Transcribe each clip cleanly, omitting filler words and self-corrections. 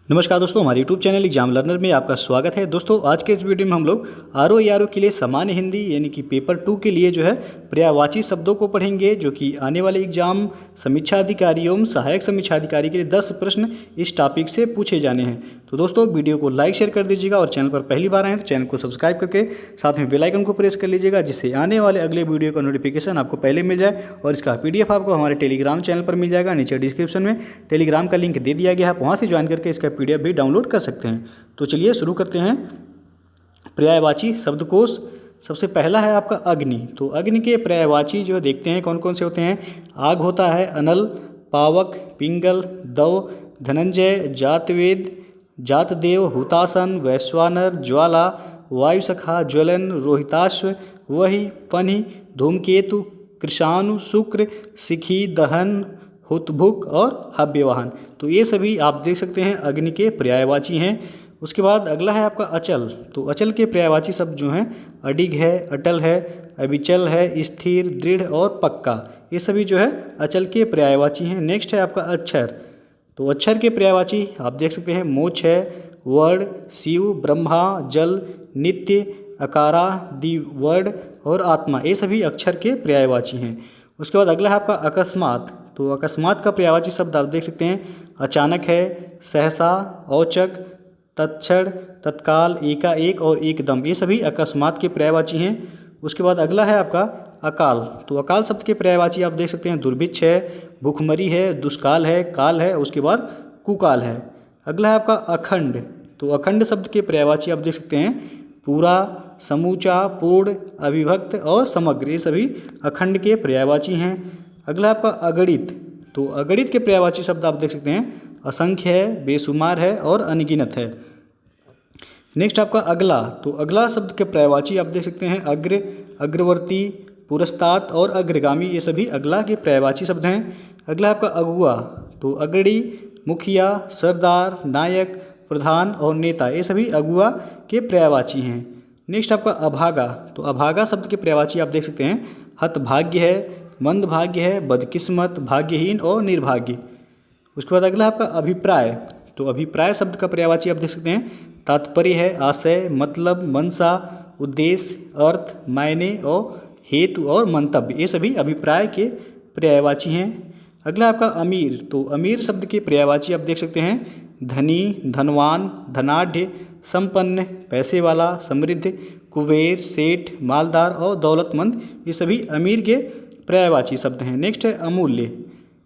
नमस्कार दोस्तों, हमारे यूट्यूब चैनल एग्जाम लर्नर में आपका स्वागत है। दोस्तों, आज के इस वीडियो में हम लोग आरओ के लिए सामान्य हिंदी यानी कि पेपर 2 के लिए जो है पर्यायवाची शब्दों को पढ़ेंगे, जो कि आने वाले एग्जाम समीक्षा अधिकारी एवं सहायक समीक्षा अधिकारी के लिए 10 प्रश्न इस टॉपिक से पूछे जाने हैं। तो दोस्तों, वीडियो को लाइक शेयर कर दीजिएगा और चैनल पर पहली बार आए हैं तो चैनल को सब्सक्राइब करके साथ में बेल आइकन को प्रेस कर लीजिएगा, जिससे आने वाले अगले वीडियो का नोटिफिकेशन आपको पहले मिल जाए। और इसका PDF आपको हमारे टेलीग्राम चैनल पर मिल जाएगा। नीचे डिस्क्रिप्शन में टेलीग्राम का लिंक दे दिया गया है, आप वहाँ से ज्वाइन करके इसका PDF भी डाउनलोड कर सकते हैं। तो चलिए शुरू करते हैं। पर्यायवाची शब्दकोश। सबसे पहला है आपका अग्नि। तो अग्नि के पर्यायवाची जो देखते हैं कौन कौन से होते हैं। आग होता है, अनल, पावक, पिंगल, दव, धनंजय, जातवेद, जातदेव, हुतासन, वैश्वानर, ज्वाला, वायुसखा, ज्वलन, रोहिताश्व, वही, पन्ही, धूमकेतु, कृषाणु, शुक्र, शिखी, दहन, हुतभुक और हव्यवाहन। तो ये सभी आप देख सकते हैं अग्नि के पर्यायवाची हैं। उसके बाद अगला है आपका अचल। तो अचल के पर्यायवाची शब्द जो हैं अडिग है, अटल है, अविचल है, स्थिर, दृढ़ और पक्का। ये सभी जो है अचल के पर्यायवाची हैं। नेक्स्ट है आपका अक्षर। तो अक्षर के पर्यायवाची आप देख सकते हैं मोक्ष है, वर्ण, शिव, ब्रह्मा, जल, नित्य, अकारा, दिवर्ण और आत्मा। ये सभी अक्षर के पर्यायवाची हैं। उसके बाद अगला है आपका अकस्मात। तो अकस्मात का पर्यायवाची शब्द आप देख सकते हैं अचानक है, सहसा, औचक, तत्क्षण, तत्काल, एकाएक और एकदम। ये सभी अकस्मात के पर्यायवाची हैं। उसके बाद अगला है आपका अकाल। तो अकाल शब्द के पर्यायवाची आप देख सकते हैं दुर्भिक्ष है, भूखमरी है, दुष्काल है, काल है, उसके बाद कुकाल है। अगला है आपका अखंड। तो अखंड शब्द के पर्यायवाची आप देख सकते हैं पूरा, समूचा, पूर्ण, अविभक्त और समग्र। ये सभी अखंड के पर्यायवाची हैं। अगला है आपका अगणित। तो अगणित के पर्यायवाची शब्द आप देख सकते हैं असंख्य है, बेशुमार है और अनगिनत है। नेक्स्ट आपका अगला। तो अगला शब्द के पर्यायवाची आप देख सकते हैं अग्र, अग्रवर्ती, पुरस्तात और अग्रगामी। ये सभी अगला के पर्यायवाची शब्द हैं। अगला आपका अगुआ। तो अगड़ी, मुखिया, सरदार, नायक, प्रधान और नेता। ये सभी अगुआ के पर्यायवाची हैं। नेक्स्ट आपका अभागा। तो अभागा शब्द के पर्यायवाची आप देख सकते हैं हतभाग्य है, मंदभाग्य है, बदकिस्मत, भाग्यहीन और निर्भाग्य। उसके बाद अगला आपका अभिप्राय। तो अभिप्राय शब्द का पर्यायवाची आप देख सकते हैं तात्पर्य है, आशय, मतलब, मंशा, उद्देश्य, अर्थ, मायने और हेतु और मंतव्य। ये सभी अभिप्राय के पर्यायवाची हैं। अगला आपका अमीर। तो अमीर शब्द के पर्यायवाची आप देख सकते हैं धनी, धनवान, धनाढ़, संपन्न, पैसे वाला, समृद्ध, कुबेर, सेठ, मालदार और दौलतमंद। ये सभी अमीर के पर्यायवाची शब्द हैं। नेक्स्ट है अमूल्य।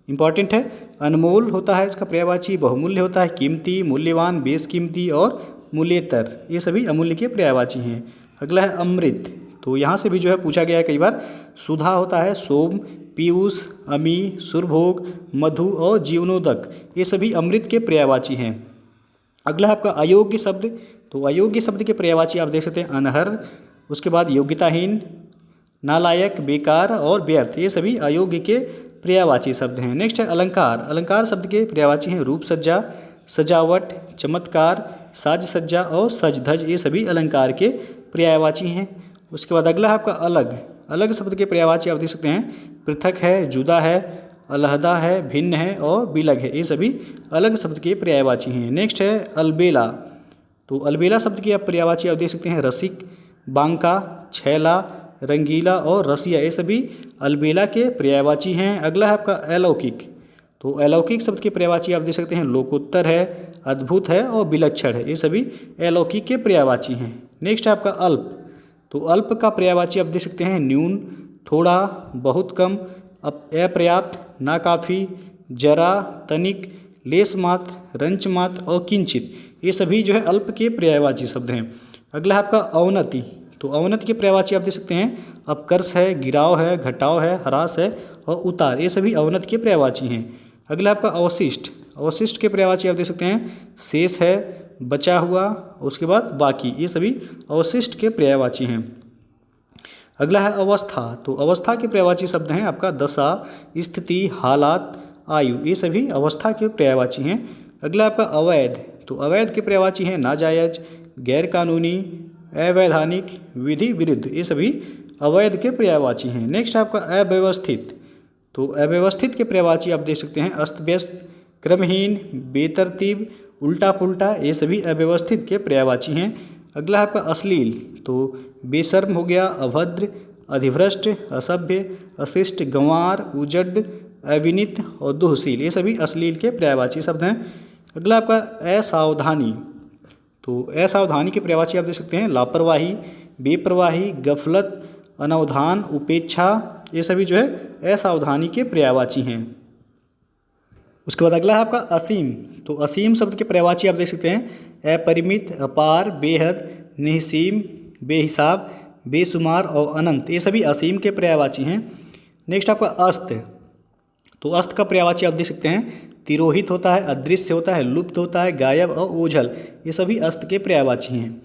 इंपॉर्टेंट है, अनमोल होता है इसका पर्यायवाची, बहुमूल्य होता है कीमती, मूल्यवान, बेशकीमती और मूल्यतर। ये सभी अमूल्य के पर्यायवाची हैं। अगला है अमृत। तो यहाँ से भी जो है पूछा गया है कई बार। सुधा होता है सोम, पीयूष, अमी, सुरभोग, मधु और जीवनोदक। ये सभी अमृत के पर्यायवाची हैं। अगला है आपका अयोग्य शब्द। तो अयोग्य शब्द के पर्यायवाची आप देख सकते हैं अनहर, उसके बाद योग्यताहीन, नालायक, बेकार और व्यर्थ। ये सभी अयोग्य के पर्यायवाची शब्द हैं। नेक्स्ट है अलंकार। अलंकार शब्द के पर्यायवाची हैं रूप सज्जा, सजावट, चमत्कार, साज सज्जा और सजधज। ये सभी अलंकार के पर्यायवाची हैं। उसके बाद अगला है आपका अलग। अलग शब्द के पर्यायवाची आप देख सकते हैं पृथक है, जुदा है, अलहदा है, भिन्न है और बिलग है। ये सभी अलग शब्द के पर्यायवाची हैं। नेक्स्ट है अलबेला। तो अलबेला शब्द की आप पर्यायवाची आप देख सकते हैं रसिक, बांका, छैला, रंगीला और रसिया। ये सभी अलबेला के पर्यायवाची हैं। अगला है आपका अलौकिक। तो अलौकिक शब्द के पर्यायवाची आप देख सकते हैं लोकोत्तर है, अद्भुत है और विलक्षण है। ये सभी अलौकिक के पर्यायवाची हैं। नेक्स्ट है आपका अल्प। तो अल्प का पर्यायवाची आप देख सकते हैं न्यून, थोड़ा, बहुत कम, अपर्याप्त, नाकाफी, जरा, तनिक, लेस मात्र, रंच मात्र और किंचित। ये सभी जो है अल्प के पर्यायवाची शब्द हैं। अगला है आपका अवनति। तो अवनति के पर्यायवाची आप देख सकते हैं अपकर्ष है, गिराव है, घटाव है, ह्रास है और उतार। ये सभी अवनति के पर्यायवाची हैं। अगला आपका अवशिष्ट। अवशिष्ट के पर्यायवाची आप देख सकते हैं शेष है, बचा हुआ, उसके बाद बाकी। ये सभी अवशिष्ट के पर्यायवाची हैं। अगला है अवस्था। तो अवस्था के पर्यायवाची शब्द हैं आपका दशा, स्थिति, हालात, आयु। ये सभी अवस्था के पर्यायवाची हैं। अगला आपका अवैध। तो अवैध के पर्यायवाची हैं नाजायज, गैरकानूनी, अवैधानिक, विधि विरुद्ध। ये सभी अवैध के पर्यायवाची हैं। नेक्स्ट आपका अव्यवस्थित। तो अव्यवस्थित के पर्यायवाची आप देख सकते हैं अस्त व्यस्त, क्रमहीन, बेतरतीब, उल्टा पुल्टा ये सभी अव्यवस्थित के पर्यायवाची हैं। अगला है आपका अश्लील, तो बेशर्म हो गया, अभद्र, अधिभ्रष्ट, असभ्य, अशिष्ट, गंवार, उजड, अविनीत और दुहशील, ये सभी अश्लील के पर्यायवाची शब्द हैं। अगला आपका असावधानी, तो असावधानी के पर्यायवाची आप देख सकते हैं लापरवाही, बेपरवाही, गफलत, अनवधान, उपेक्षा, ये सभी जो है असावधानी के पर्यायवाची हैं। उसके बाद अगला है आपका असीम, तो असीम शब्द के पर्यायवाची आप देख सकते हैं अपरिमित, अपार, बेहद, निःसीम, बेहिसाब, बेशुमार और अनंत, ये सभी असीम के पर्यायवाची हैं। नेक्स्ट आपका अस्त, तो अस्त का पर्यायवाची आप देख सकते हैं तिरोहित होता है, अदृश्य होता है, लुप्त होता है, गायब और ओझल, ये सभी अस्त के पर्यायवाची हैं।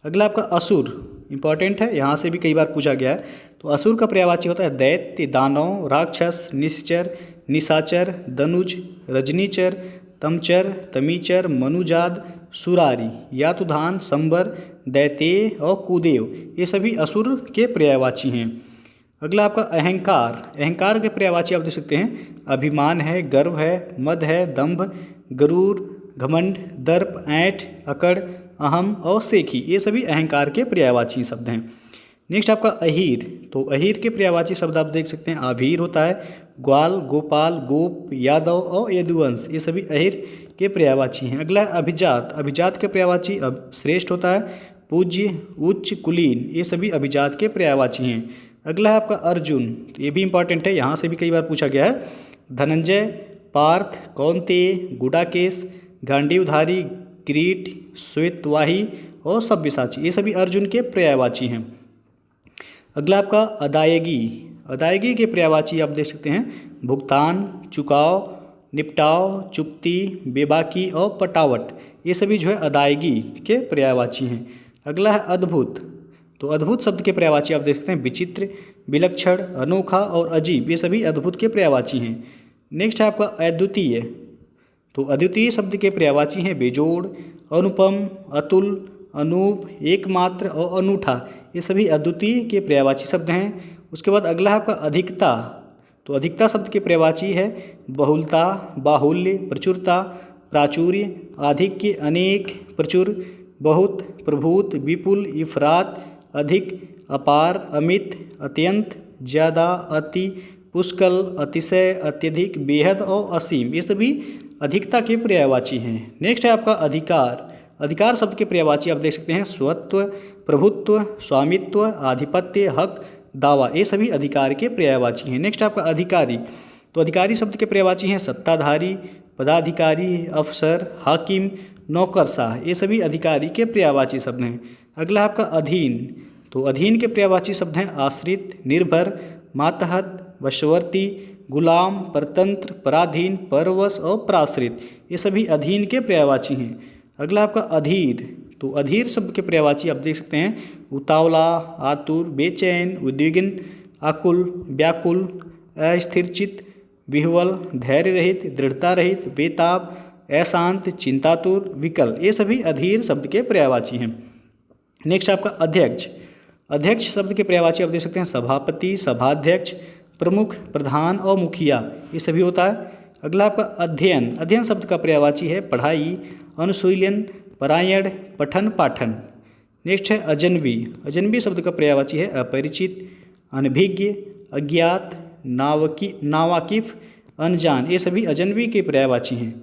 अगला आपका असुर, इंपॉर्टेंट है, यहाँ से भी कई बार पूछा गया है। तो असुर का पर्यायवाची होता है दैत्य, दानव, राक्षस, निश्चर, निशाचर, दनुज, रजनीचर, तमचर, तमीचर, मनुजाद, सुरारी, यातुधान, संबर, दैतेय और कुदेव, ये सभी असुर के पर्यायवाची हैं। अगला आपका अहंकार, अहंकार के पर्यायवाची आप देख सकते हैं अभिमान है, गर्व है, मद है, दंभ, गरूर, घमंड, दर्प, ऐंठ, अकड़, अहम और सेखी, ये सभी अहंकार के पर्यायवाची शब्द हैं। नेक्स्ट आपका अहीर, तो अहीर के पर्यायवाची शब्द आप देख सकते हैं आभीर होता है, ग्वाल, गोपाल, गोप, यादव और यदुवंश, ये सभी अहीर के पर्यायवाची हैं। अगला है अभिजात, अभिजात के पर्यायवाची श्रेष्ठ होता है, पूज्य, उच्च, कुलीन, ये सभी अभिजात के पर्यायवाची हैं। अगला है आपका अर्जुन, तो ये भी इंपॉर्टेंट है, यहाँ से भी कई बार पूछा गया है। धनंजय, पार्थ, कौंतेय, गुडाकेश, गांडीवधारी, किरीट, श्वेतवाही और सब्यसाची, ये सभी अर्जुन के पर्यायवाची हैं। अगला आपका अदायगी, अदायगी के पर्यायवाची आप देख सकते हैं भुगतान, चुकाव, निपटाव, चुक्ति, बेबाकी और पटावट, ये सभी जो है अदायगी के पर्यायवाची हैं। अगला है अद्भुत, तो अद्भुत शब्द के पर्यायवाची आप देख सकते हैं विचित्र, विलक्षण, अनोखा और अजीब, ये सभी अद्भुत के पर्यायवाची हैं। नेक्स्ट है आपका अद्वितीय, तो अद्वितीय शब्द के पर्यायवाची हैं बेजोड़, अनुपम, अतुल, अनूप, एकमात्र और अनूठा, ये सभी अद्वितीय के पर्यायवाची शब्द हैं। उसके बाद अगला है आपका अधिकता, तो अधिकता शब्द के पर्यायवाची है बहुलता, बाहुल्य, प्रचुरता, प्राचुर्य, आधिक्य, अनेक, प्रचुर, बहुत, प्रभूत, विपुल, इफरात, अधिक, अपार, अमित, अत्यंत, ज़्यादा, अति, पुष्कल, अतिशय, अत्यधिक, बेहद और असीम, ये सभी अधिकता के पर्यायवाची हैं। नेक्स्ट है आपका अधिकार, अधिकार शब्द के पर्यायवाची आप देख सकते हैं स्वत्व, प्रभुत्व, स्वामित्व, आधिपत्य, हक, दावा, ये सभी अधिकार के पर्यायवाची हैं। नेक्स्ट आपका अधिकारी, तो अधिकारी शब्द के पर्यायवाची हैं सत्ताधारी, पदाधिकारी, अफसर, हाकिम, नौकरशाह, ये सभी अधिकारी के पर्यायवाची शब्द हैं। अगला आपका अधीन, तो अधीन के पर्यायवाची शब्द हैं आश्रित, निर्भर, मातहत, वशवर्ती, गुलाम, परतंत्र, पराधीन, परवश और प्राश्रित, ये सभी अधीन के पर्यायवाची हैं। अगला आपका अधीर, तो अधीर शब्द के पर्यायवाची आप देख सकते हैं उतावला, आतुर, बेचैन, उद्विग्न, आकुल, व्याकुल, अस्थिरचित, विह्वल, धैर्य रहित, दृढ़ता रहित, बेताब, अशांत, चिंतातुर, विकल, ये सभी अधीर शब्द के पर्यायवाची हैं। नेक्स्ट आपका अध्यक्ष, अध्यक्ष शब्द के पर्यायवाची आप देख सकते हैं सभापति, सभाध्यक्ष, प्रमुख, प्रधान और मुखिया, ये सभी होता है। अगला आपका अध्ययन, अध्ययन शब्द का पर्यायवाची है पढ़ाई, अनुशीलन, परायण, पठन, पाठन। नेक्स्ट है अजनबी, अजनबी शब्द का पर्यायवाची है अपरिचित, अनभिज्ञ, अज्ञात, नावाकिफ, अनजान, ये सभी अजनबी के पर्यायवाची हैं।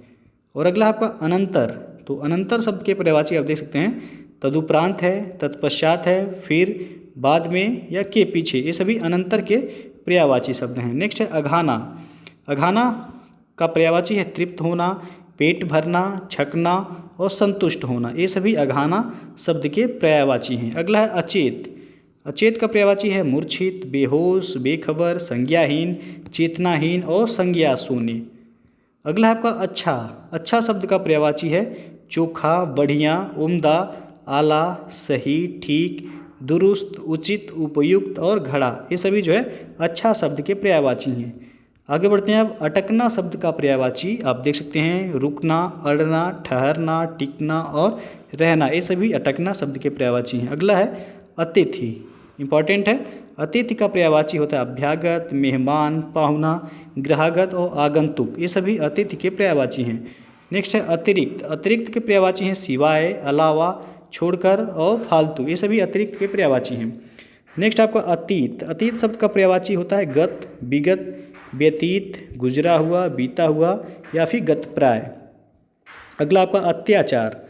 और अगला आपका अनंतर, तो अनंतर शब्द के पर्यायवाची आप देख सकते हैं तदुपरांत है, तत्पश्चात है, फिर, बाद में या के पीछे, ये सभी अनंतर के पर्यायवाची शब्द हैं। नेक्स्ट है अघाना, अघाना का पर्यायवाची है तृप्त होना, पेट भरना, छकना और संतुष्ट होना, ये सभी अघाना शब्द के पर्यायवाची हैं। अगला है अचेत, अचेत का पर्यायवाची है मूर्छित, बेहोश, बेखबर, संज्ञाहीन, चेतनाहीन और संज्ञा शून्य। अगला है आपका अच्छा, अच्छा शब्द का पर्यायवाची है चोखा, बढ़िया, उम्दा, आला, सही, ठीक, दुरुस्त, उचित, उपयुक्त और घड़ा, ये सभी जो है अच्छा शब्द के पर्यायवाची हैं। आगे बढ़ते हैं अब अटकना शब्द का पर्यायवाची आप देख सकते हैं रुकना, अड़ना, ठहरना, टिकना और रहना, ये सभी अटकना शब्द के पर्यायवाची हैं। अगला है अतिथि, इंपॉर्टेंट है, अतिथि का पर्यायवाची होता है अभ्यागत, मेहमान, पाहुना, ग्राहगत और आगंतुक, ये सभी अतिथि के पर्यायवाची हैं। नेक्स्ट है अतिरिक्त। अतिरिक्त के पर्यायवाची हैं सिवाय, अलावा, छोड़कर और फालतू। ये सभी अतिरिक्त के पर्यायवाची हैं। नेक्स्ट आपका अतीत। अतीत शब्द का पर्यायवाची होता है गत, विगत, व्यतीत, गुजरा हुआ, बीता हुआ या फिर गतप्राय। अगला आपका अत्याचार।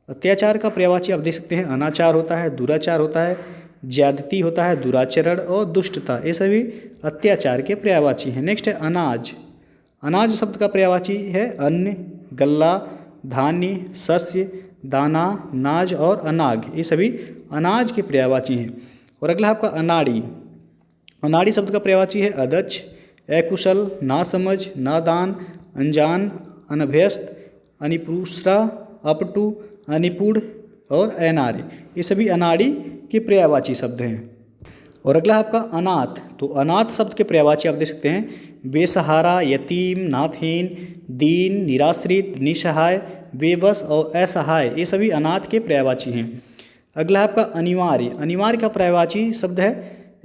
अत्याचार का पर्यायवाची आप देख सकते हैं अनाचार होता है, दुराचार होता है, ज्यादती होता है, दुराचरण और दुष्टता। ये सभी अत्याचार के पर्यायवाची हैं। नेक्स्ट है अनाज। अनाज शब्द का पर्यायवाची है अन्न, गल्ला, धान्य, शस्य, दाना, नाज और अनाग। ये सभी अनाज के पर्यायवाची हैं। और अगला आपका अनाड़ी। अनाड़ी शब्द का पर्यायवाची है अदक्ष, अकुशल, नासमझ, नादान, अनजान, अनभ्यस्त, अनिपुष्टा, अपटु, अनिपुण और अनार्य। ये सभी अनाड़ी के पर्यायवाची शब्द हैं। और अगला आपका अनाथ। तो अनाथ शब्द के पर्यायवाची आप देख सकते हैं बेसहारा, यतीम, नाथहीन, दीन, निराश्रित, निसहाय, बेबस और असहाय। ये सभी अनाथ के पर्यायवाची हैं। अगला आपका अनिवार्य। अनिवार्य का पर्यायवाची शब्द है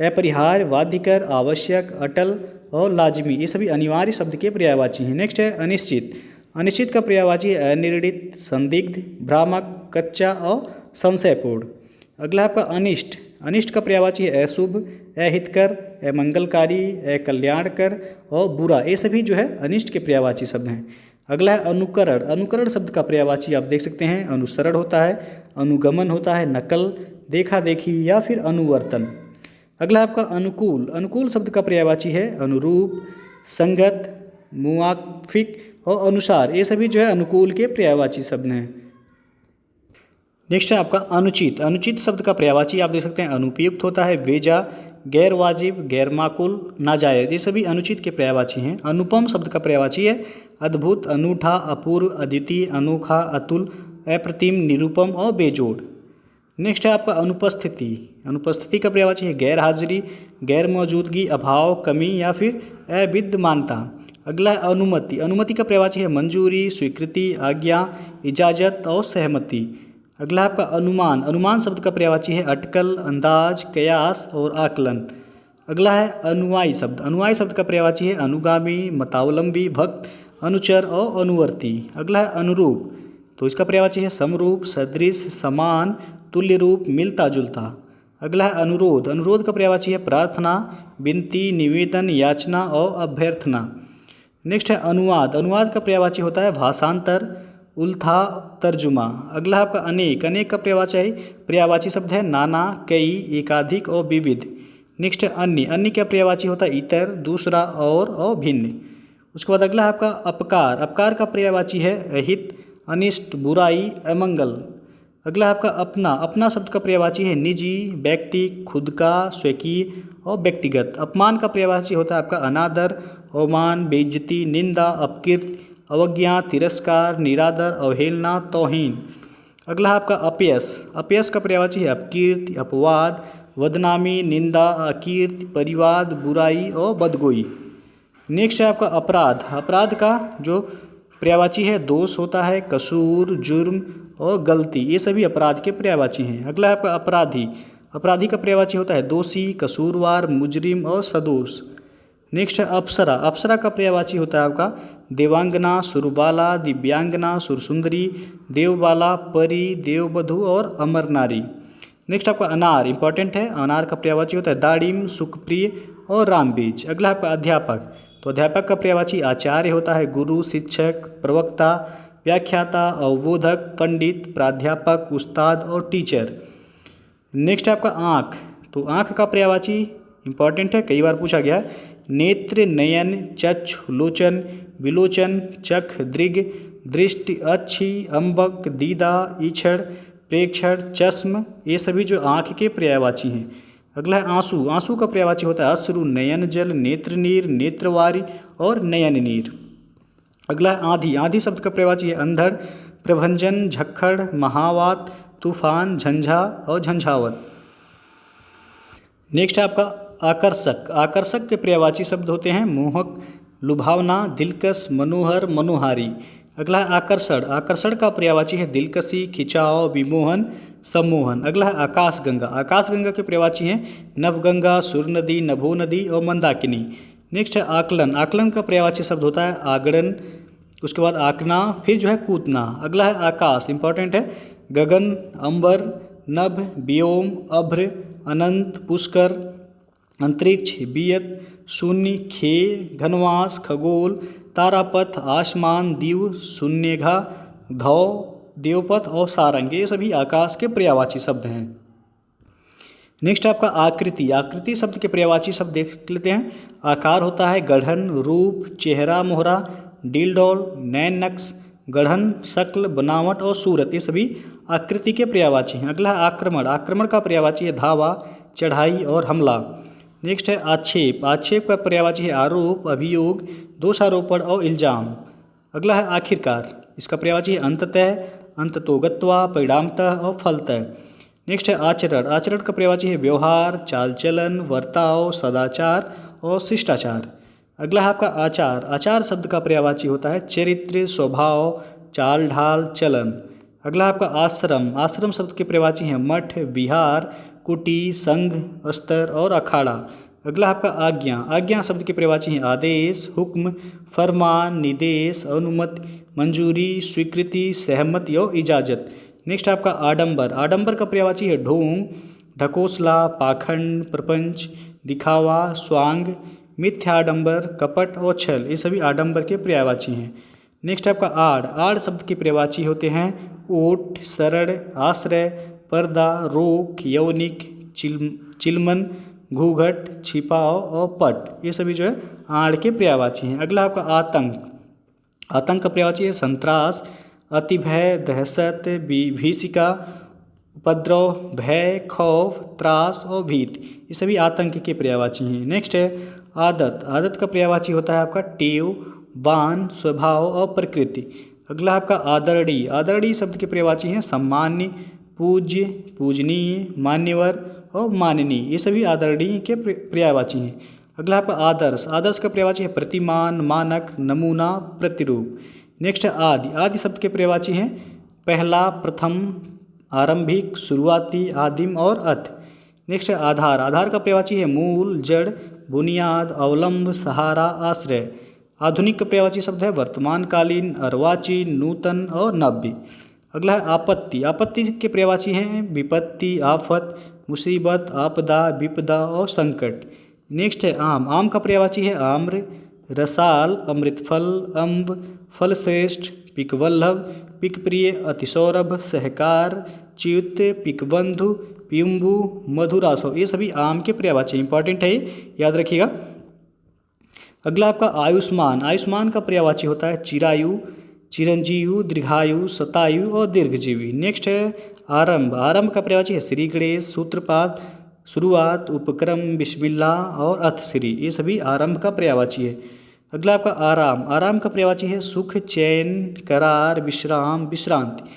अपरिहार्य, बाध्यकर, आवश्यक, अटल और लाजमी। ये सभी अनिवार्य शब्द के पर्यायवाची हैं। नेक्स्ट है अनिश्चित। अनिश्चित का पर्यायवाची है अनिर्णित, संदिग्ध, भ्रामक, कच्चा और संशयपूर्ण। अगला आपका अनिष्ट। अनिष्ट का पर्यायवाची है अशुभ, अहितकर, अमंगलकारी, अकल्याणकर और बुरा। ये सभी जो है अनिष्ट के पर्यायवाची शब्द हैं। अगला है अनुकरण। अनुकरण शब्द का पर्यायवाची आप देख सकते हैं अनुसरण होता है, अनुगमन होता है, नकल, देखा देखी या फिर अनुवर्तन। अगला आपका अनुकूल। अनुकूल शब्द का पर्यायवाची है अनुरूप, संगत, मुआफिक और अनुसार। ये सभी जो है अनुकूल के पर्यायवाची शब्द हैं। नेक्स्ट है आपका अनुचित। अनुचित शब्द का पर्यायवाची आप देख सकते हैं अनुपयुक्त होता है, बेजा, गैर वाजिब, गैर माकूल, नाजायज। ये सभी अनुचित के पर्यायवाची हैं। अनुपम शब्द का पर्यायवाची है अद्भुत, अनूठा, अपूर्व, अद्वितीय, अनोखा, अतुल, अप्रतिम, निरुपम और बेजोड़। नेक्स्ट है आपका अनुपस्थिति। अनुपस्थिति का पर्यायवाची है गैर हाजिरी, गैर मौजूदगी, अभाव, कमी या फिर अविद्यमानता। अगला है अनुमति। अनुमति का पर्यायवाची है मंजूरी, स्वीकृति, आज्ञा, इजाज़त और सहमति। अगला आपका अनुमान। अनुमान शब्द का पर्यायवाची है अटकल, अंदाज, कयास और आकलन। अगला है अनुयायी शब्द। अनुयायी शब्द का पर्यायवाची है अनुगामी, मतावलंबी, भक्त, अनुचर और अनुवर्ती। अगला है अनुरूप। तो इसका पर्यायवाची है समरूप, सदृश, समान, तुल्य रूप, मिलता जुलता। अगला है अनुरोध। अनुरोध का पर्यायवाची है प्रार्थना, विनती, निवेदन, याचना और अभ्यर्थना। नेक्स्ट है अनुवाद। अनुवाद का पर्यायवाची होता है भाषांतर, उल्था, तर्जुमा। अगला आपका अनेक। अनेक का पर्यायवाची शब्द है नाना, कई, एकाधिक और विविध। नेक्स्ट है अन्य। अन्य का पर्यायवाची होता है इतर, दूसरा और भिन्न। उसके बाद अगला आपका अपकार। अपकार का पर्यायवाची है अहित, अनिष्ट, बुराई, अमंगल। अगला आपका अपना। अपना शब्द का पर्यायवाची है निजी, व्यक्ति, खुद का, स्वकीय और व्यक्तिगत। अपमान का पर्यायवाची होता है आपका अनादर, अवमान, बेइज्जती, निंदा, अपकीर्ति, अवज्ञा, तिरस्कार, निरादर, अवहेलना, तौहीन। अगला आपका अपयश। अपयश का पर्यायवाची है अपकीर्ति, अपवाद, बदनामी, निंदा, अकीर्ति, परिवाद, बुराई और बदगोई। नेक्स्ट है आपका अपराध। अपराध का जो पर्यायवाची है दोष होता है, कसूर, जुर्म और गलती। ये सभी अपराध के पर्यायवाची हैं। अगला है आपका अपराधी। अपराधी का पर्यायवाची होता है दोषी, कसूरवार, मुजरिम और सदोष। नेक्स्ट है अप्सरा। अप्सरा का पर्यायवाची होता है आपका देवांगना, सुरबाला, दिव्यांगना, सुरसुंदरी, देवबाला, परी, देववधू और अमर नारी। नेक्स्ट आपका अनार। इंपॉर्टेंट है। अनार का पर्यायवाची होता है दाड़िम, सुखप्रिय और रामबीज। अगला आपका अध्यापक। तो अध्यापक का पर्यायवाची आचार्य होता है गुरु, शिक्षक, प्रवक्ता, व्याख्याता, अवबोधक, पंडित, प्राध्यापक, उस्ताद और टीचर। नेक्स्ट आपका आँख। तो आँख का पर्यायवाची इंपॉर्टेंट है, कई बार पूछा गया है। नेत्र, नयन, चक्षु, लोचन, विलोचन, चख, दृग, दृष्टि, अच्छी, अम्बक, दीदा, ईक्षण, प्रेक्षण, चश्म। ये सभी जो आँख के पर्यायवाची हैं। अगला है आंसू। आंसू का पर्यायवाची होता है अश्रु, नयन जल, नेत्र नीर, नेत्रवारी और नयन नीर। अगला है आंधी। आंधी शब्द का पर्यायवाची है अंधड़, प्रभंजन, झक्खड़, महावात, तूफान, झंझा और झंझावत। नेक्स्ट है आपका आकर्षक। आकर्षक के पर्यायवाची शब्द होते हैं मोहक, लुभावना, दिलकश, मनोहर, मनोहारी। अगला है आकर्षण। आकर्षण का पर्यायवाची है दिलकशी, खिंचाव, विमोहन, सम्मोहन। अगला है आकाशगंगा। आकाशगंगा के पर्यायवाची हैं नवगंगा, सुर नदी, नभो नदी और मंदाकिनी। नेक्स्ट है आकलन। आकलन का पर्यायवाची शब्द होता है आगड़न, उसके बाद आकना, फिर जो है कूदना। अगला है आकाश, इंपॉर्टेंट है। गगन, अंबर, नभ, व्योम, अभ्र, अनंत, पुष्कर, अंतरिक्ष, बियत, शून्य, खे, घनवास, खगोल, तारापथ, आसमान, दीव, शून्यघा, धौ, देवपथ और सारंग, ये सभी आकाश के पर्यायवाची शब्द हैं। नेक्स्ट आपका आकृति। आकृति शब्द के पर्यायवाची शब्द देख लेते हैं। आकार होता है गढ़न, रूप, चेहरा, मोहरा, डीलडौल, नैन नक्श, गढ़न, शक्ल, बनावट और सूरत, ये सभी आकृति के पर्यायवाची हैं। अगला है आक्रमण। आक्रमण का पर्यायवाची है धावा, चढ़ाई और हमला। नेक्स्ट है आक्षेप। आक्षेप का पर्यायवाची है आरोप, अभियोग, दोषारोपण और इल्जाम। अगला है आखिरकार। इसका पर्यायवाची है अंततः, अंततोगत्वा, परिणामतः और फलतः। नेक्स्ट है आचरण। आचरण का पर्यायवाची है व्यवहार, चाल चलन, वर्ताव, सदाचार और शिष्टाचार। अगला है आपका आचार। आचार शब्द का पर्यायवाची होता है चरित्र, स्वभाव, चाल ढाल, चलन। अगला है आपका आश्रम। आश्रम शब्द के पर्यायवाची हैं मठ, विहार, कुटी, संघ, अस्तर और अखाड़ा। अगला आपका आज्ञा। आज्ञा शब्द के पर्यायवाची हैं आदेश, हुक्म, फरमान, निर्देश, अनुमति, मंजूरी, स्वीकृति, सहमति और इजाज़त। नेक्स्ट आपका आडंबर। आडंबर का पर्यायवाची है ढोंग, ढकोसला, पाखंड, प्रपंच, दिखावा, स्वांग, मिथ्याडंबर, कपट और छल, ये सभी आडंबर के पर्यायवाची हैं। नेक्स्ट आपका आड़। आड़ शब्द के पर्यायवाची होते हैं ओट, शरण, आश्रय, पर्दा, रोक, यौनिक, चिलमन, घूघट, छिपाव और पट, ये सभी जो है आड़ के पर्यायवाची हैं। अगला आपका आतंक। आतंक का पर्यायवाची है संत्रास, अतिभय, दहशत, भीषिका, उपद्रव, भय, खौफ, त्रास और भीत, ये सभी आतंक के पर्यायवाची हैं। नेक्स्ट है आदत। आदत का पर्यायवाची होता है आपका टेव, वान, स्वभाव और प्रकृति। अगला आपका आदरणीय। आदरणीय शब्द के पर्यायवाची हैं सम्मान्य, पूज्य, पूजनीय, मान्यवर और माननीय, ये सभी आदरणीय के पर्यायवाची हैं। अगला आपका आदर्श। आदर्श का पर्यायवाची है प्रतिमान, मानक, नमूना, प्रतिरूप। नेक्स्ट है आदि। आदि शब्द के पर्यायवाची हैं पहला, प्रथम, आरंभिक, शुरुआती, आदिम और अथ। नेक्स्ट है आधार। आधार का पर्यायवाची है मूल, जड़, बुनियाद, अवलंब, सहारा, आश्रय। आधुनिक का पर्यायवाची शब्द है वर्तमानकालीन, अर्वाचीन, नूतन और नव्य। अगला है आपत्ति। आपत्ति के पर्यायवाची हैं विपत्ति, आफत, मुसीबत, आपदा, विपदा और संकट। नेक्स्ट है आम। आम का पर्यायवाची है आम्र, रसाल, अमृतफल, अम्ब, फलश्रेष्ठ, पिकवल्लभ, पिकप्रिय, अतिसौरभ, सहकार, च्युत, पिकबंधु, पियुम्बु, मधुरासव, ये सभी आम के पर्यायवाची। इंपॉर्टेंट है, याद रखिएगा। अगला आपका आयुष्मान। आयुष्मान का पर्यायवाची होता है चिरायु, चिरंजीव, दीर्घायु, शतायु और दीर्घजीवी। नेक्स्ट है आरंभ। आरंभ का पर्यायवाची है श्री गणेश, सूत्रपात, शुरुआत, उपक्रम, बिस्मिल्लाह और अथश्री, ये सभी आरंभ का पर्यायवाची है। अगला आपका आराम। आराम का पर्यायवाची है सुख, चैन, करार, विश्राम, विश्रांति।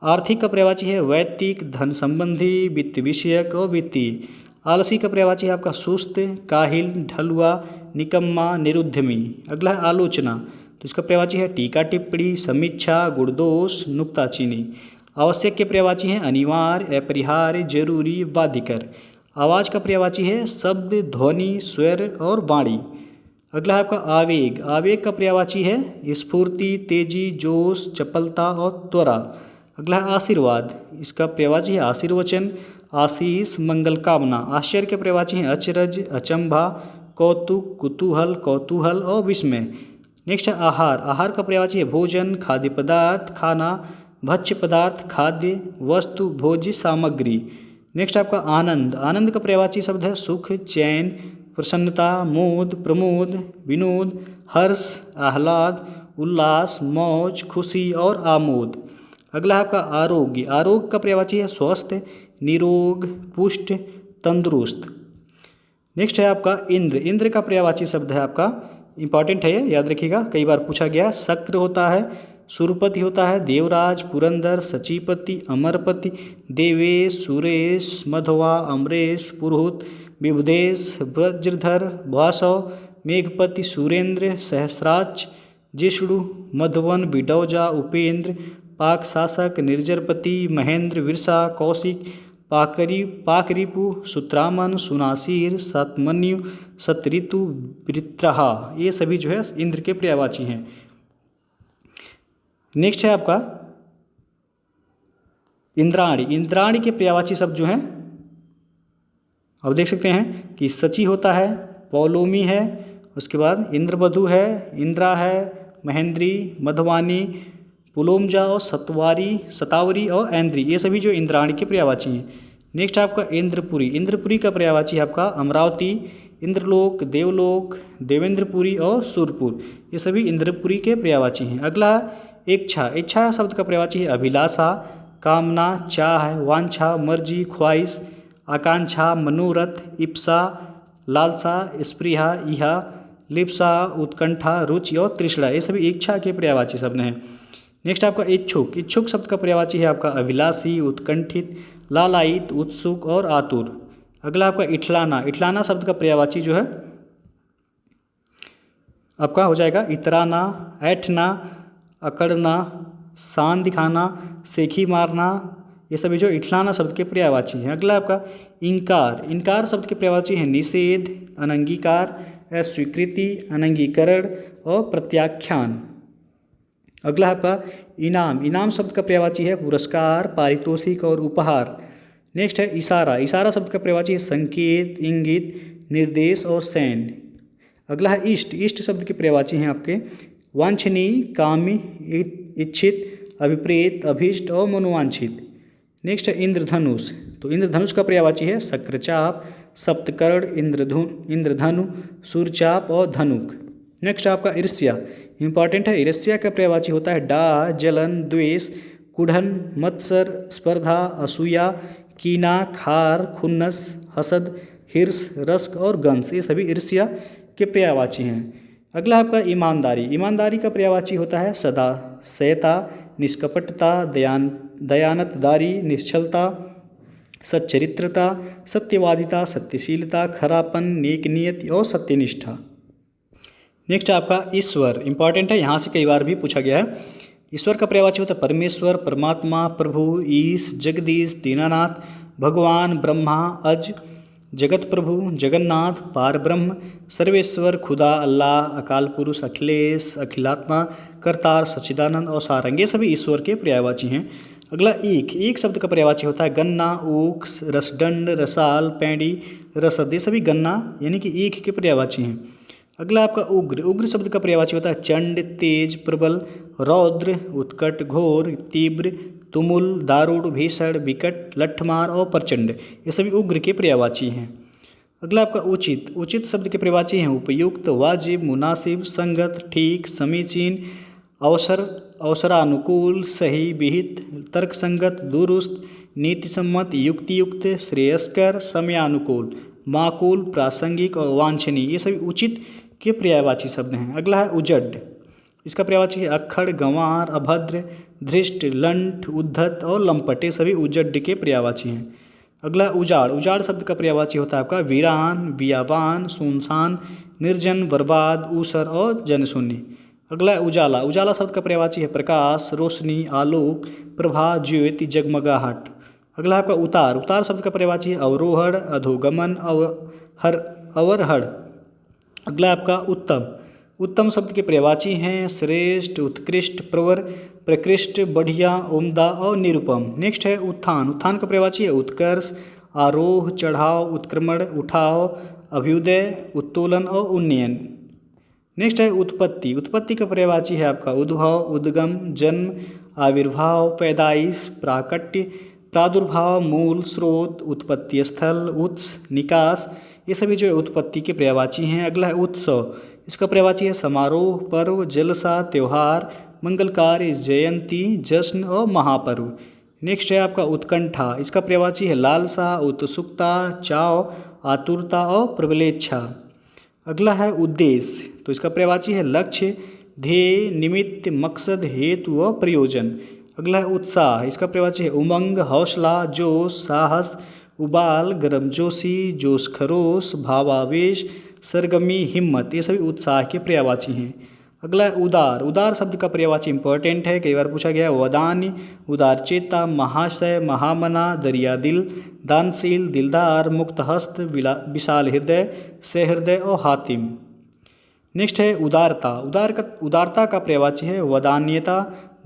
आर्थिक का पर्यायवाची है वैयक्तिक, धन संबंधी, वित्त विषयक और वित्तीय। आलसी का पर्यायवाची है आपका सुस्त, काहिल, ढलुआ, निकम्मा, निरुद्यमी। अगला है आलोचना। तो इसका पर्यायवाची है टीका टिप्पणी, समीक्षा, गुणदोष, नुक्ताचीनी। आवश्यक के पर्यायवाची हैं अनिवार्य, अपरिहार्य, जरूरी, बाध्यकर। आवाज़ का पर्यायवाची है शब्द, ध्वनि, स्वर और वाणी। अगला है आपका आवेग। आवेग का पर्यायवाची है स्फूर्ति, तेजी, जोश, चपलता और त्वरा। अगला है आशीर्वाद। इसका पर्यायवाची है आशीर्वचन, आशीष, मंगल कामना। आश्चर्य के पर्यायवाची हैं अचरज, अचंभा, कौतुक, कुतूहल, कौतूहल और विस्मय। नेक्स्ट है आहार। आहार का पर्यायवाची है भोजन, खाद्य पदार्थ, खाना, भक्ष्य पदार्थ, खाद्य वस्तु, भोज्य सामग्री। नेक्स्ट आपका आनंद। आनंद का पर्यायवाची शब्द है सुख, चैन, प्रसन्नता, मोद, प्रमोद, विनोद, हर्ष, आह्लाद, उल्लास, मौज, खुशी और आमोद। अगला है आपका आरोग्य। आरोग्य का पर्यायवाची है स्वस्थ, निरोग, पुष्ट, तंदुरुस्त। नेक्स्ट है आपका इंद्र। इंद्र का पर्यायवाची शब्द है आपका, इंपॉर्टेंट है, याद रखिएगा, कई बार पूछा गया। शक्र होता है, सुरपति होता है, देवराज, पुरंदर, सचीपति, अमरपति, देवेश, सुरेश, मधवा, अमरेश, पुरोहित, विभुदेश, वज्रधर, वासव, मेघपति, सुरेंद्र, सहस्राच, जिष्णु, मधवन, बिडौजा, उपेंद्र, पाक शासक, निर्जरपति, महेंद्र, विरसा, कौशिक, पाकरिपु, सुत्रामन, सुनासीर, सतमन्यु, सतऋतु, वृत्रहा, ये सभी जो है इंद्र के पर्यायवाची हैं। नेक्स्ट है आपका इंद्राणी। इंद्राणी के पर्यायवाची शब्द जो हैं अब देख सकते हैं कि सची होता है, पौलोमी है, उसके बाद इंद्रवधु है, इंद्रा है, महेंद्री, मधवानी, पुलोमजा और सतावरी और ऐन्द्री, ये सभी जो इंद्राणी के पर्यायवाची हैं। नेक्स्ट है आपका इंद्रपुरी। इंद्रपुरी का पर्यायवाची है आपका अमरावती, इंद्रलोक, देवलोक, देवेंद्रपुरी और सूरपुर, ये सभी इंद्रपुरी के पर्यायवाची हैं। अगला इच्छा। इच्छा शब्द का पर्यायवाची है अभिलाषा, कामना, चाह, वांछा, मर्जी, ख्वाहिश, आकांक्षा, मनोरथ, इप्सा, लालसा, स्पृहा, इहा, लिप्सा, उत्कंठा, रुचि और तृष्णा, ये सभी इच्छा के पर्यायवाची शब्द हैं। नेक्स्ट आपका इच्छुक। इच्छुक शब्द का पर्यायवाची है आपका अभिलाषी, उत्कंठित, लालायित, उत्सुक और आतुर। अगला आपका इठलाना। इठलाना शब्द का पर्यायवाची जो है आपका हो जाएगा इतराना, ऐठना, अकड़ना, शान दिखाना, सेखी मारना, ये सभी जो इठलाना शब्द के पर्यायवाची हैं। अगला आपका इंकार। इंकार शब्द के पर्यायवाची हैं निषेध, अनंगीकार, अस्वीकृति, अनंगीकरण और प्रत्याख्यान। अगला आपका इनाम। इनाम शब्द का पर्यायवाची है पुरस्कार, पारितोषिक और उपहार। नेक्स्ट है इशारा। इशारा शब्द का पर्यायवाची है संकेत, इंगित, निर्देश और सैन्य। अगला है इष्ट। इष्ट शब्द के पर्यायवाची हैं आपके वांछनीय, कामी, इच्छित, अभिप्रेत, अभीष्ट और मनोवांछित। नेक्स्ट है इंद्रधनुष। तो इंद्रधनुष का पर्यायवाची है शक्रचाप, सप्तकर्ण, इंद्रधनु, सूर्यचाप और धनुक। नेक्स्ट आपका ईर्ष्या। इंपॉर्टेंट है, ईर्ष्या का पर्यायवाची होता है डाह, जलन, द्वेष, कुढ़न, मत्सर, स्पर्धा, असूया, कीना, खार, खुन्नस, हसद, हिर्स, रस्क और गंस, ये सभी ईर्ष्या के पर्यायवाची हैं। अगला आपका ईमानदारी। ईमानदारी का पर्यायवाची होता है सदा, सयता, निष्कपटता, दयानतदारी, निश्चलता, सच्चरित्रता, सत्यवादिता, सत्यशीलता, खरापन, नेक नियति और सत्यनिष्ठा। नेक्स्ट आपका ईश्वर। इंपॉर्टेंट है, यहाँ से कई बार भी पूछा गया है। ईश्वर का पर्यायवाची होता है परमेश्वर, परमात्मा, प्रभु, ईश, जगदीश, दीनानाथ, भगवान, ब्रह्मा, अज, जगत प्रभु, जगन्नाथ, पार ब्रह्म, सर्वेश्वर, खुदा, अल्लाह, अकाल पुरुष, अखिलेश, अखिलात्मा, करतार, सच्चिदानंद और सारंग, ये सभी ईश्वर के पर्यायवाची हैं। अगला ईख। ईख शब्द का पर्यायवाची होता है गन्ना, ऊख, रसदंड, रसाल, पैंडी, रसद, ये सभी गन्ना यानी कि ईख के पर्यायवाची हैं। अगला आपका उग्र। उग्र शब्द का पर्यायवाची होता है चंड, तेज, प्रबल, रौद्र, उत्कट, घोर, तीव्र, तुमुल, दारुण, भीषण, विकट, लठमार और प्रचंड, ये सभी उग्र के पर्यायवाची हैं। अगला आपका उचित। उचित शब्द के पर्यायवाची हैं उपयुक्त, वाजिब, मुनासिब, संगत, ठीक, समीचीन, अवसरानुकूल, सही, विहित, तर्कसंगत, दुरुस्त, नीतिसम्मत, युक्तियुक्त, श्रेयस्कर, समयानुकूल, माकूल, प्रासंगिक और वांछनीय, ये सभी उचित के पर्यायवाची शब्द हैं। अगला है उजड। इसका पर्यायवाची है अक्खड़, गंवार, अभद्र, धृष्ट, लंठ, उद्धत और लंपट, ये सभी उजड के पर्यायवाची हैं। अगला उजाड़। उजाड़ शब्द का पर्यायवाची होता है आपका वीरान, बियाबान, सुनसान, निर्जन, बर्बाद, ऊसर और जनशून्य। अगला है उजाला। उजाला शब्द का पर्यायवाची है प्रकाश, रोशनी, आलोक, प्रभा, ज्योति, जगमगाहट। अगला आपका उतार। उतार शब्द का पर्यायवाची है अवरोहण, अधोगमन, अवरहण। अगला आपका उत्तम। उत्तम शब्द के पर्यायवाची हैं श्रेष्ठ, उत्कृष्ट, प्रवर, प्रकृष्ट, बढ़िया, उम्दा और निरुपम। नेक्स्ट है उत्थान। उत्थान का पर्यायवाची है उत्कर्ष, आरोह, चढ़ाव, उत्क्रमण, उठाव, अभ्युदय, उत्तोलन और उन्नयन। नेक्स्ट है उत्पत्ति। उत्पत्ति का पर्यायवाची है आपका उद्भव, उद्गम, जन्म, आविर्भाव, पैदाइश, प्राकट्य, प्रादुर्भाव, मूल, स्रोत, उत्पत्ति स्थल, उत्स, निकास, ये सभी जो है उत्पत्ति के पर्यायवाची हैं। अगला है उत्सव। इसका पर्यायवाची है समारोह, पर्व, जलसा, त्यौहार, मंगल कार्य, जयंती, जश्न और महापर्व। नेक्स्ट है आपका उत्कंठा। इसका पर्यायवाची है लालसा, उत्सुकता, चाव, आतुरता और प्रबलेच्छा। अगला है उद्देश्य। तो इसका पर्यायवाची है लक्ष्य, ध्येय, निमित्त, मकसद, हेतु व प्रयोजन। अगला है उत्साह। इसका पर्यायवाची है उमंग, हौसला, जोश, साहस, उबाल, गर्मजोशी, जोश खरोश, भावावेश, सरगमी, हिम्मत, ये सभी उत्साह के पर्यायवाची हैं। अगला है उदार। उदार शब्द का पर्यायवाची इंपॉर्टेंट है, कई बार पूछा गया है वदान्य, उदारचेता, महाशय, महामना, दरिया दिल, दानशील, दिलदार, मुक्तहस्त, विशाल हृदय, सहृदय और हातिम। नेक्स्ट है उदारता। उदारता का पर्यायवाची है वदान्यता,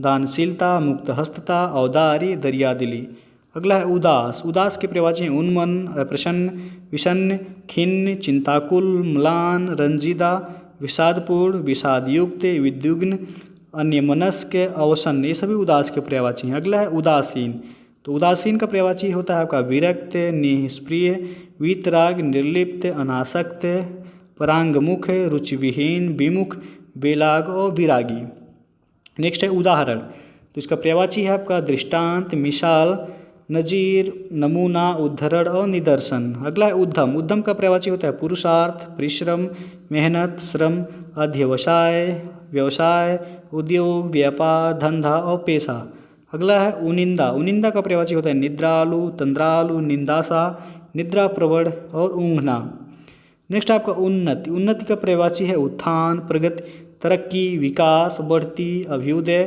दानशीलता, मुक्तहस्तता, औदार्य, दरियादिली। अगला है उदास। उदास के पर्यायवाची हैं उन्मन, अप्रसन्न, विषन्न, खिन्न, चिंताकुल, म्लान, रंजीदा, विषादपूर्ण, विषादयुक्त, विद्युग्न, अन्यमनस्क, अवसन्न। ये सभी उदास के पर्यायवाची हैं। अगला है उदासीन। तो उदासीन का पर्यायवाची होता है आपका विरक्त, निष्प्रिय, वीतराग, निर्लिप्त, अनासक्त, परांगमुख, रुचिविहीन, विमुख, बेलाग और विरागी। नेक्स्ट है उदाहरण। तो इसका पर्यायवाची है आपका दृष्टांत, मिसाल, नजीर, नमूना, उद्धरण और निदर्शन। अगला है उद्यम। उद्यम का पर्यायवाची होता है पुरुषार्थ, परिश्रम, मेहनत, श्रम, अध्यवसाय, व्यवसाय, उद्योग, व्यापार, धंधा और पेशा। अगला है उनिंदा। उनिंदा का पर्यायवाची होता है निद्रालु, तंद्रालु, निंदासा, निद्रा प्रवण और ऊँघना। नेक्स्ट आपका उन्नति। उन्नति का पर्यायवाची है उत्थान, प्रगति, तरक्की, विकास, बढ़ती, अभ्युदय,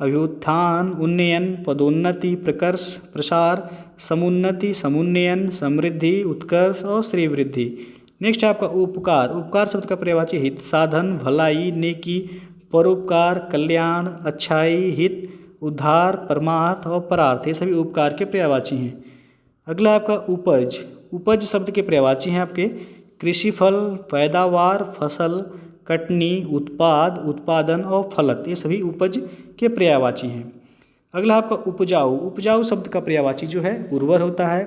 अभ्युत्थान, उन्नयन, पदोन्नति, प्रकर्ष, प्रसार, समुन्नति, समुन्नयन, समृद्धि, उत्कर्ष और श्रीवृद्धि। नेक्स्ट है आपका उपकार। उपकार शब्द का पर्यायवाची हित साधन, भलाई, नेकी, परोपकार, कल्याण, अच्छाई, हित, उद्धार, परमार्थ और परार्थ। ये सभी उपकार के पर्यायवाची हैं। अगला आपका उपज। उपज शब्द के पर्यायवाची हैं आपके कृषिफल, पैदावार, फसल, कटनी, उत्पाद, उत्पादन और फलत। ये सभी उपज के पर्यायवाची हैं। अगला आपका उपजाऊ। उपजाऊ शब्द का पर्यायवाची जो है उर्वर होता है,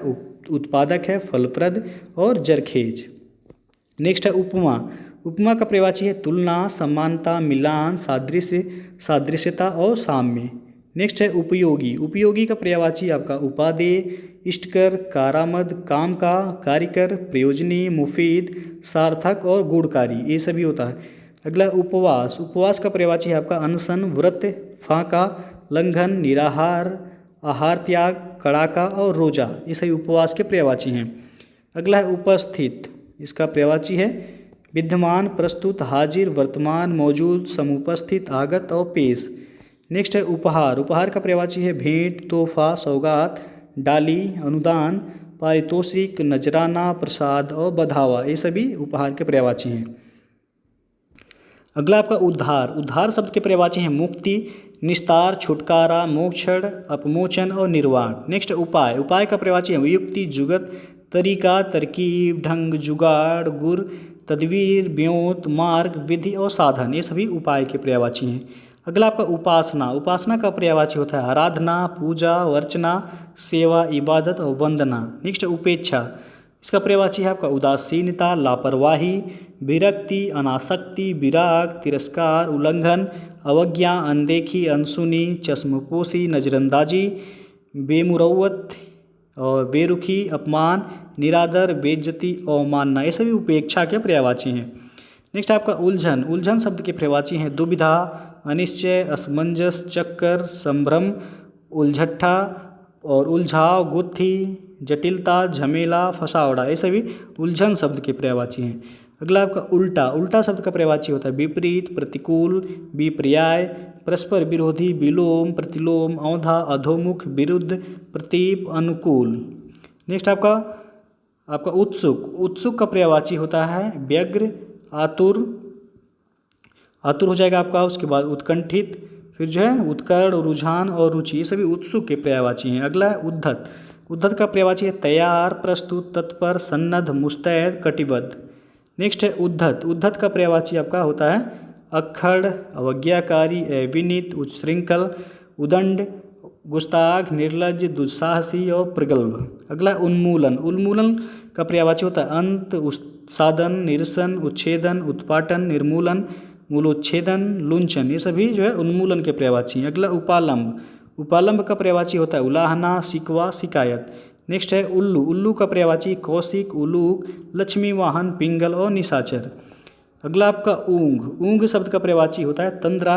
उत्पादक है, फलप्रद और जरखेज। नेक्स्ट है उपमा। उपमा का पर्यायवाची है तुलना, समानता, मिलान, सादृश्य, सादृश्यता और साम्य। नेक्स्ट है उपयोगी। उपयोगी का पर्यायवाची आपका उपादेय, इष्टकर, कारामद, काम का, कार्यकर, प्रयोजनीय, मुफीद, सार्थक और गुणकारी। ये सभी होता है। अगला उपवास। उपवास का पर्यायवाची है आपका अनशन, व्रत, फाका, लंघन, निराहार, आहार त्याग, कड़ाका और रोजा। ये सभी उपवास के पर्यायवाची हैं। अगला है उपस्थित। इसका पर्यायवाची है विद्यमान, प्रस्तुत, हाजिर, वर्तमान, मौजूद, समुपस्थित, आगत और पेश। नेक्स्ट है उपहार। उपहार का पर्यायवाची है भेंट, तोहफा, सौगात, डाली, अनुदान, पारितोषिक, नजराना, प्रसाद और बधावा। ये सभी उपहार के पर्यायवाची हैं। अगला आपका उद्धार। उद्धार शब्द के पर्यायवाची हैं मुक्ति, निस्तार, छुटकारा, मोक्षण, अपमोचन और निर्वाण। नेक्स्ट उपाय। उपाय का पर्यायवाची है युक्ति, जुगत, तरीका, तरकीब, ढंग, जुगाड़, गुर, तदवीर, ब्योत, मार्ग, विधि और साधन। ये सभी उपाय के पर्यायवाची हैं। अगला आपका उपासना। उपासना का पर्यायवाची होता है आराधना, पूजा, अर्चना, सेवा, इबादत और वंदना। नेक्स्ट उपेक्षा। इसका पर्यायवाची है आपका उदासीनता, लापरवाही, विरक्ति, अनासक्ति, विराग, तिरस्कार, उल्लंघन, अवज्ञा, अनदेखी, अनसुनी, चश्मपोशी, नजरअंदाजी, बेमुरौवत और बेरुखी, अपमान, निरादर, बेइज्जती, अवमानना। ये सभी उपेक्षा के पर्यायवाची हैं। नेक्स्ट आपका उलझन। उलझन शब्द के पर्यायवाची हैं दुविधा, अनिश्चय, असमंजस, चक्कर, संभ्रम, उलझट्ठा और उलझाव, गुत्थी, जटिलता, झमेला, फसावड़ा। ये सभी उलझन शब्द के पर्यायवाची हैं। अगला आपका उल्टा। उल्टा शब्द का पर्यायवाची होता है विपरीत, प्रतिकूल, विपर्याय, परस्पर विरोधी, विलोम, प्रतिलोम, औंधा, अधोमुख, विरुद्ध, प्रतीप, अनुकूल। नेक्स्ट आपका उत्सुक। उत्सुक का पर्यायवाची होता है व्यग्र, आतुर, आतुर हो जाएगा आपका। उसके बाद उत्कंठित, फिर जो है उत्कर्ण, रुझान और रुचि। ये सभी उत्सुक के पर्यायवाची हैं। अगला है उद्धत। उद्धत का पर्यायवाची है तैयार, प्रस्तुत, तत्पर, सन्नद्ध, मुस्तैद, कटिबद्ध। नेक्स्ट है उद्धत। उद्धत का पर्यायवाची आपका होता है अक्खड़, अवज्ञाकारी, अविनीत, उच्छृंखल, उदंड, गुस्ताख, निर्लज्ज, दुस्साहसी और प्रगल्भ। अगला उन्मूलन। उन्मूलन का पर्यायवाची होता है अंत, साधन, निरसन, उच्छेदन, उत्पाटन, निर्मूलन, मूलोच्छेदन, लुंचन। ये सभी जो है उन्मूलन के पर्यायवाची हैं। अगला उपालंब। उपालंब का पर्यायवाची होता है उलाहना, शिकवा, शिकायत। नेक्स्ट है उल्लू। उल्लू का पर्यायवाची कौशिक, उलूक, लक्ष्मी वाहन, पिंगल और निशाचर। अगला आपका ऊँघ। ऊँघ शब्द का पर्यायवाची होता है तंद्रा,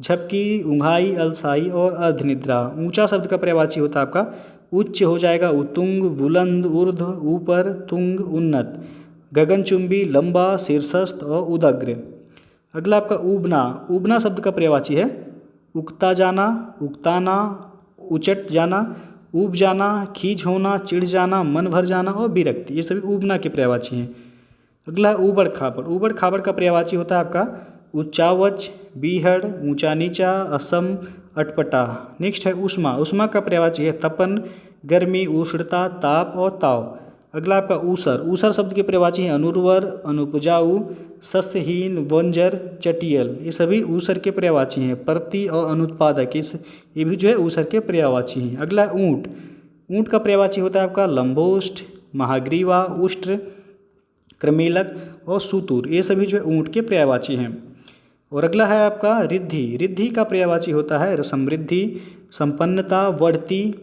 झपकी, ऊँघाई, अलसाई और अर्धनिद्रा। ऊंचा शब्द का पर्यायवाची होता है आपका उच्च हो जाएगा उतुंग, बुलंद, ऊर्ध्व, ऊपर, तुंग, उन्नत, गगनचुंबी, लंबा, शीर्षस्थ और उदग्र। अगला आपका ऊबना। ऊबना शब्द का पर्यायवाची है उकता जाना, उकताना, उचट जाना, ऊब जाना, खींच होना, चिढ़ जाना, मन भर जाना और विरक्ति। ये सभी ऊबना के पर्यायवाची हैं। अगला ऊबड़ खाबड़। ऊबड़ खाबड़ का पर्यायवाची होता है आपका उच्चावच, बीहड़, ऊंचा नीचा, असम, अटपटा। नेक्स्ट है ऊष्मा, ऊष्मा का पर्यायवाची है तपन, गर्मी, उष्णता, ताप और ताव। अगला आपका ऊसर, ऊसर शब्द के पर्यायवाची हैं अनुर्वर, अनुपजाऊ, सस्यहीन, बंजर, चटियल। ये सभी ऊसर के पर्यायवाची हैं। प्रति और अनुत्पादक, ये भी जो है ऊसर के पर्यायवाची हैं। अगला ऊंट, ऊंट का पर्यायवाची होता है आपका लंबोष्ठ, महाग्रीवा, उष्ट्र, क्रमेलक और सूतुर। ये सभी जो है ऊंट के पर्यायवाची हैं। और अगला है आपका रिद्धि, रिद्धि का पर्यायवाची होता है समृद्धि, संपन्नता, बढ़ती,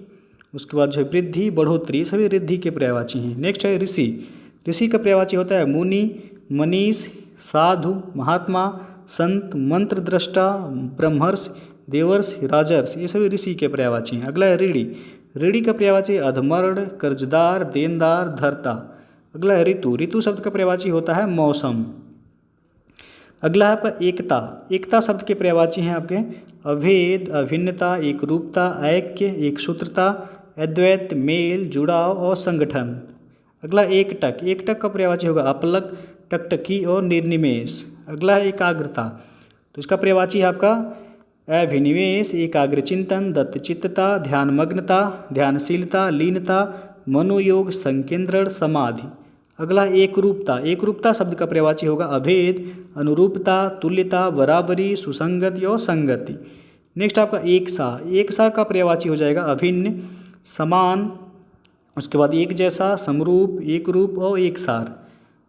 उसके बाद जो है वृद्धि, बढ़ोतरी। सभी रिद्धि के पर्यायवाची हैं। नेक्स्ट है ऋषि, ऋषि का पर्यायवाची होता है मुनि, मनीष, साधु, महात्मा, संत, मंत्रद्रष्टा, ब्रह्मर्ष, देवर्ष, राजर्ष। ये सभी ऋषि के पर्यायवाची हैं। अगला है ऋणी, ऋणी का पर्यायवाची अधमर्ण, कर्जदार, देनदार, धर्ता। अगला है ऋतु, ऋतु शब्द का पर्यायवाची होता है मौसम। अगला है आपका एकता, एकता शब्द के पर्यायवाची हैं आपके अभेद, अभिन्नता, एक रूपता, ऐक्य, एक सूत्रता, अद्वैत, मेल, जुड़ाव और संगठन। अगला एकटक, एकटक का पर्यायवाची होगा अपलक, टकटकी और निर्निमेष। अगला है एकाग्रता, तो इसका पर्यायवाची है आपका अभिनिवेश, एकाग्रचिंतन, दत्तचित्तता, ध्यानमग्नता, ध्यानशीलता, लीनता, मनोयोग, संकेंद्रण, समाधि। अगला एकरूपता, एकरूपता शब्द का पर्यायवाची होगा अभेद, अनुरूपता, तुल्यता, बराबरी, सुसंगति और संगति। नेक्स्ट आपका एकसा, एकसा का पर्यायवाची हो जाएगा अभिन्न, समान, उसके बाद एक जैसा, समरूप, एक रूप और एकसार।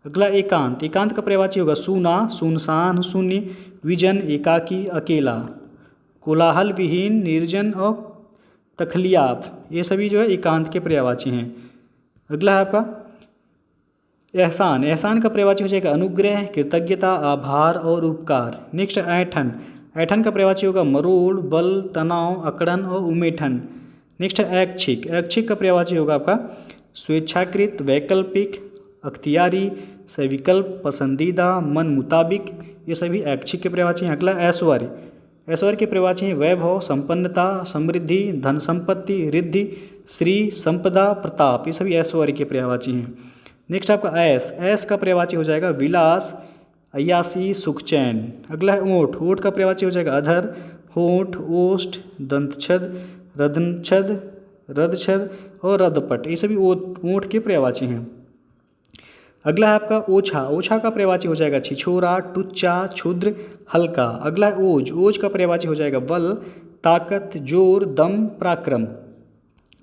अगला एकांत, एकांत का पर्यायवाची होगा सूना, सुनसान, शून्य, विजन, एकाकी, अकेला, कोलाहल विहीन, निर्जन और तखलियाब। ये सभी जो है एकांत के पर्यायवाची हैं। अगला है आपका एहसान, एहसान का पर्यायवाची हो जाएगा अनुग्रह, कृतज्ञता, आभार और उपकार। नेक्स्ट ऐंठन, ऐंठन का पर्यायवाची होगा मरोड़, बल, तनाव, अकड़न और उमेठन। नेक्स्ट है ऐच्छिक, ऐच्छिक का पर्यायवाची होगा आपका स्वेच्छाकृत, वैकल्पिक, अख्तियारी, सविकल्प, पसंदीदा, मन मुताबिक। ये सभी ऐच्छिक के पर्यायवाची हैं। अगला ऐश्वर्य, ऐश्वर्य के पर्यायवाची हैं वैभव, संपन्नता, समृद्धि, धन संपत्ति, रिद्धि, श्री, संपदा, प्रताप। ये सभी ऐश्वर्य के पर्यायवाची हैं। नेक्स्ट आपका ऐश, ऐश का पर्यायवाची हो जाएगा विलास, अय्यासी, सुख, चैन। अगला है ओठ, ओठ का पर्यायवाची हो जाएगा अधर, होठ, ओष्ठ, दंतछद, रदनछद, रदछद और रदपट। ये सभी ओठ के पर्यायवाची हैं। अगला है आपका ओछा, ओछा का पर्यायवाची हो जाएगा छिछोरा, टुच्चा, क्षुद्र, हल्का। अगला है ओज, ओज का पर्यायवाची हो जाएगा बल, ताकत, जोर, दम, पराक्रम।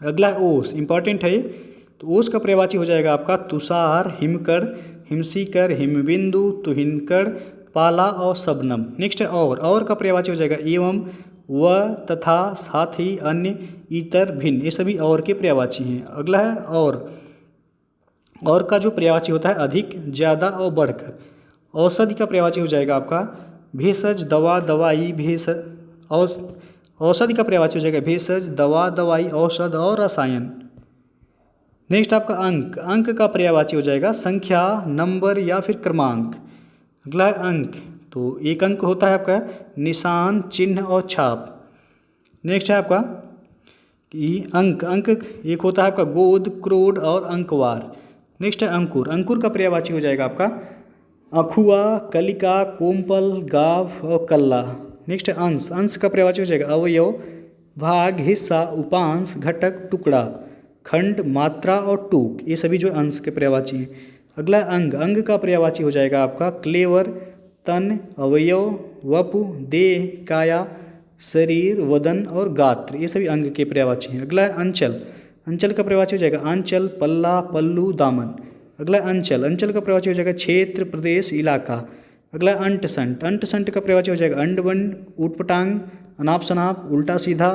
अगला है ओस, इंपॉर्टेंट है ये, तो ओस का पर्यायवाची हो जाएगा आपका तुषार, हिमकर, हिमसीकर, हिमबिंदु, तुहिनकर, पाला और शबनम। नेक्स्ट है और का पर्यायवाची हो जाएगा एवं, व, तथा, साथ ही, अन्य, इतर, भिन्न। ये सभी और के पर्यायवाची हैं। अगला है और का जो पर्यायवाची होता है अधिक, ज़्यादा और बढ़कर। औषधि का पर्यायवाची हो जाएगा आपका भेषज, दवा, दवाई, औषधि का पर्यायवाची हो जाएगा भेषज, दवा, दवाई, औषध और रसायन। नेक्स्ट आपका अंक, अंक का पर्यायवाची हो जाएगा संख्या, नंबर या फिर क्रमांक। अगला है अंक, तो एक अंक होता है आपका निशान, चिन्ह और छाप। नेक्स्ट है आपका कि अंक, अंक एक होता है आपका गोद, क्रोड और अंकवार। नेक्स्ट है अंकुर, अंकुर का पर्यायवाची हो जाएगा आपका अखुआ, कलिका, कोमपल, गाव और कल्ला। नेक्स्ट है अंश, अंश का पर्यायवाची हो जाएगा अवयव, भाग, हिस्सा, उपांश, घटक, टुकड़ा, खंड, मात्रा और टूक। ये सभी जो अंश के पर्यायवाची हैं। अगला अंग, अंग का पर्यायवाची हो जाएगा आपका क्लेवर, तन, अवयव, वपु, देह, काया, शरीर, वदन और गात्र। ये सभी अंग के पर्यायवाची हैं। अगला है अंचल, अंचल का पर्यायवाची हो जाएगा अंचल, पल्ला, पल्लू, दामन। अगला है अंचल, अंचल का पर्यायवाची हो जाएगा क्षेत्र, प्रदेश, इलाका। अगला है अंटसंट, अंटसंट का पर्यायवाची हो जाएगा अंडबंड, ऊटपटांग, अनाप शनाप, उल्टा सीधा,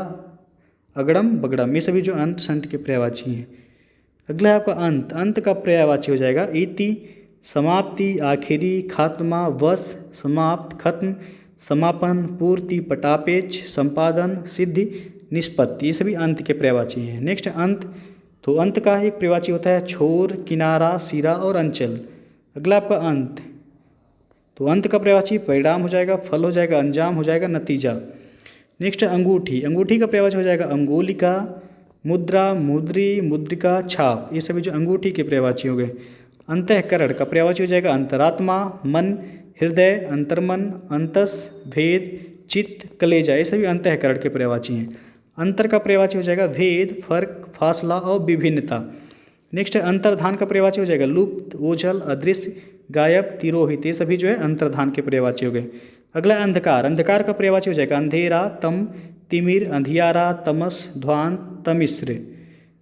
अगड़म, बगड़म। ये सभी जो अंत संट के पर्यायवाची हैं। अगला है आपका अंत, अंत का पर्यायवाची हो जाएगा इति, समाप्ति, आखिरी, खात्मा, वश, समाप्त, खत्म, समापन, पूर्ति, पटापेच, संपादन, सिद्धि, निष्पत्ति। ये सभी अंत के पर्यायवाची हैं। नेक्स्ट अंत, तो अंत का एक पर्यायवाची होता है छोर, किनारा, सिरा और अंचल। अगला आपका अंत, तो अंत का पर्यायवाची परिणाम हो जाएगा, फल हो जाएगा, अंजाम हो जाएगा, नतीजा। नेक्स्ट है अंगूठी, अंगूठी का पर्यायवाची हो जाएगा अंगुलिका, मुद्रा, मुद्री, मुद्रिका, छाप। ये सभी जो अंगूठी के पर्यायवाची हो गए। अंतःकरण का पर्यायवाची हो जाएगा अंतरात्मा, मन, हृदय, अंतर्मन, अंतस, भेद, चित्त, कलेजा, ये सभी अंतःकरण के पर्यायवाची हैं। अंतर का पर्यायवाची हो जाएगा भेद, फर्क, फासला और विभिन्नता। नेक्स्ट है अंतर्धान का पर्यायवाची हो जाएगा लुप्त, ओझल, अदृश्य, गायब, तिरोहित, ये सभी जो है अंतर्धान के पर्यायवाची हो गए। अगला अंधकार, अंधकार का पर्यायवाची हो जाएगा अंधेरा, तम, तिमिर, अंधियारा, तमस, ध्वांत, तमिश्र।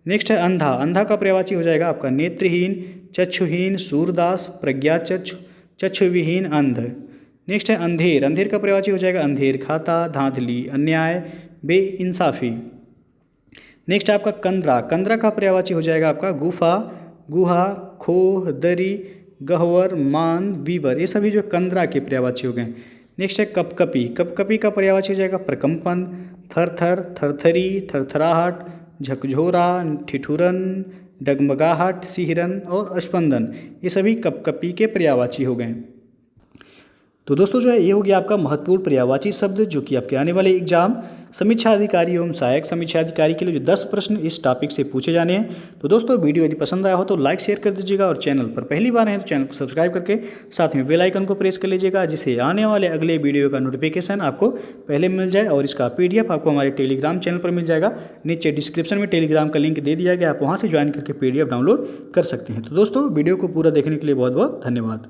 नेक्स्ट है अंधा, अंधा का पर्यायवाची हो जाएगा आपका नेत्रहीन, चक्षुहीन, सूरदास, प्रज्ञाचक्षु, चक्षुविहीन, अंध। नेक्स्ट है अंधेर, अंधेर का पर्यायवाची हो जाएगा अंधेर खाता, धांधली, अन्याय, बेइंसाफी। नेक्स्ट है आपका कंदरा, कंदरा का पर्यायवाची हो जाएगा आपका गुफा, गुहा, खोह, दरी, गहवर, मान, वीवर, ये सभी जो कंदरा के पर्यायवाची हो गए। नेक्स्ट है कपकपी, कपकपी का पर्यायवाची हो जाएगा प्रकंपन, थरथर, थरथरी, थरथराहट, झकझोरा, ठिठुरन, डगमगाहट, सिहरन और स्पंदन, ये सभी कपकपी के पर्यायवाची हो गए। तो दोस्तों जो है ये हो गया आपका महत्वपूर्ण पर्यायवाची शब्द जो कि आपके आने वाले एग्जाम समीक्षा अधिकारी एवं सहायक समीक्षा अधिकारी के लिए जो 10 प्रश्न इस टॉपिक से पूछे जाने हैं। तो दोस्तों वीडियो यदि पसंद आया हो तो लाइक शेयर कर दीजिएगा और चैनल पर पहली बार है तो चैनल को सब्सक्राइब करके साथ में बेल आइकन को प्रेस कर लीजिएगा, जिससे आने वाले अगले वीडियो का नोटिफिकेशन आपको पहले मिल जाए और इसका PDF आपको हमारे टेलीग्राम चैनल पर मिल जाएगा। नीचे डिस्क्रिप्शन में टेलीग्राम का लिंक दे दिया गया, आप वहाँ से ज्वाइन करके PDF डाउनलोड कर सकते हैं। तो दोस्तों वीडियो को पूरा देखने के लिए बहुत बहुत धन्यवाद।